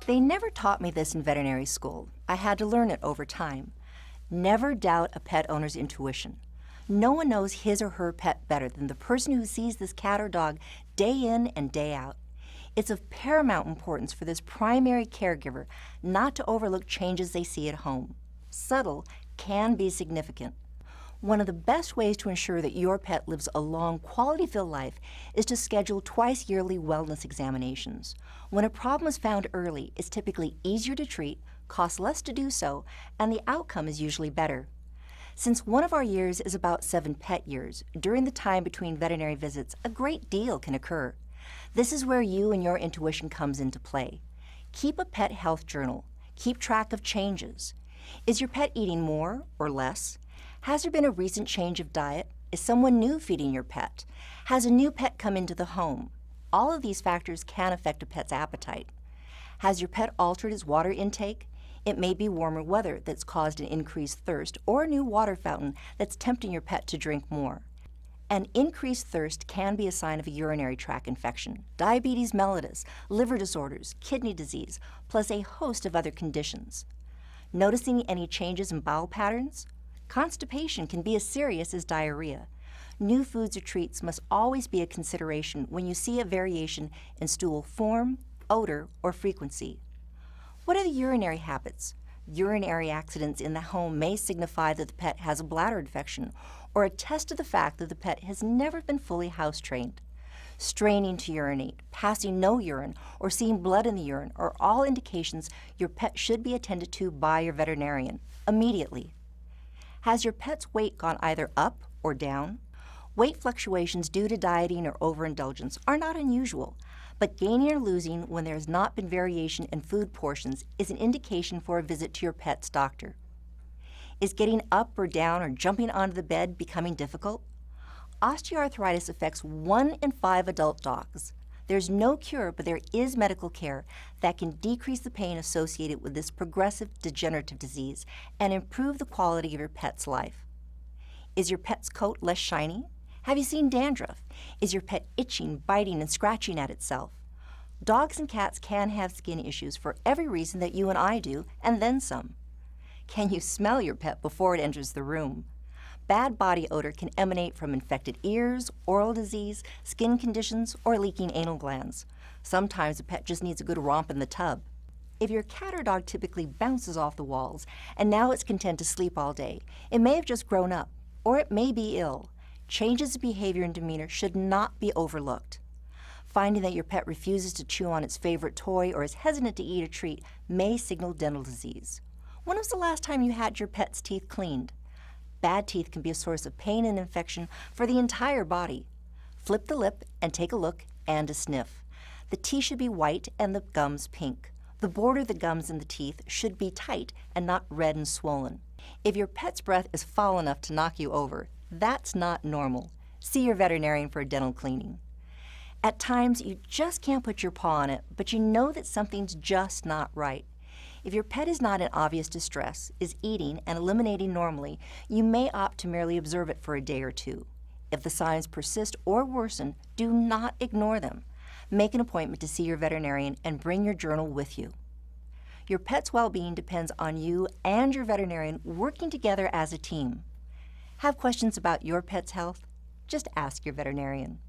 They never taught me this in veterinary school. I had to learn it over time. Never doubt a pet owner's intuition. No one knows his or her pet better than the person who sees this cat or dog day in and day out. It's of paramount importance for this primary caregiver not to overlook changes they see at home. Subtle can be significant. One of the best ways to ensure that your pet lives a long, quality-filled life is to schedule twice yearly wellness examinations. When a problem is found early, it's typically easier to treat, costs less to do so, and the outcome is usually better. Since one of our years is about 7 pet years, during the time between veterinary visits, a great deal can occur. This is where you and your intuition comes into play. Keep a pet health journal. Keep track of changes. Is your pet eating more or less? Has there been a recent change of diet? Is someone new feeding your pet? Has a new pet come into the home? All of these factors can affect a pet's appetite. Has your pet altered its water intake? It may be warmer weather that's caused an increased thirst or a new water fountain that's tempting your pet to drink more. An increased thirst can be a sign of a urinary tract infection, diabetes mellitus, liver disorders, kidney disease, plus a host of other conditions. Noticing any changes in bowel patterns? Constipation can be as serious as diarrhea. New foods or treats must always be a consideration when you see a variation in stool form, odor, or frequency. What are the urinary habits? Urinary accidents in the home may signify that the pet has a bladder infection or attest to the fact that the pet has never been fully house-trained. Straining to urinate, passing no urine, or seeing blood in the urine are all indications your pet should be attended to by your veterinarian immediately. Has your pet's weight gone either up or down? Weight fluctuations due to dieting or overindulgence are not unusual, but gaining or losing when there has not been variation in food portions is an indication for a visit to your pet's doctor. Is getting up or down or jumping onto the bed becoming difficult? Osteoarthritis affects 1 in 5 adult dogs. There's no cure, but there is medical care that can decrease the pain associated with this progressive degenerative disease and improve the quality of your pet's life. Is your pet's coat less shiny? Have you seen dandruff? Is your pet itching, biting, and scratching at itself? Dogs and cats can have skin issues for every reason that you and I do, and then some. Can you smell your pet before it enters the room? Bad body odor can emanate from infected ears, oral disease, skin conditions, or leaking anal glands. Sometimes a pet just needs a good romp in the tub. If your cat or dog typically bounces off the walls and now it's content to sleep all day, it may have just grown up, or it may be ill. Changes in behavior and demeanor should not be overlooked. Finding that your pet refuses to chew on its favorite toy or is hesitant to eat a treat may signal dental disease. When was the last time you had your pet's teeth cleaned? Bad teeth can be a source of pain and infection for the entire body. Flip the lip and take a look and a sniff. The teeth should be white and the gums pink. The border of the gums and the teeth should be tight and not red and swollen. If your pet's breath is foul enough to knock you over, that's not normal. See your veterinarian for a dental cleaning. At times, you just can't put your paw on it, but you know that something's just not right. If your pet is not in obvious distress, is eating and eliminating normally, you may opt to merely observe it for a day or two. If the signs persist or worsen, do not ignore them. Make an appointment to see your veterinarian and bring your journal with you. Your pet's well-being depends on you and your veterinarian working together as a team. Have questions about your pet's health? Just ask your veterinarian.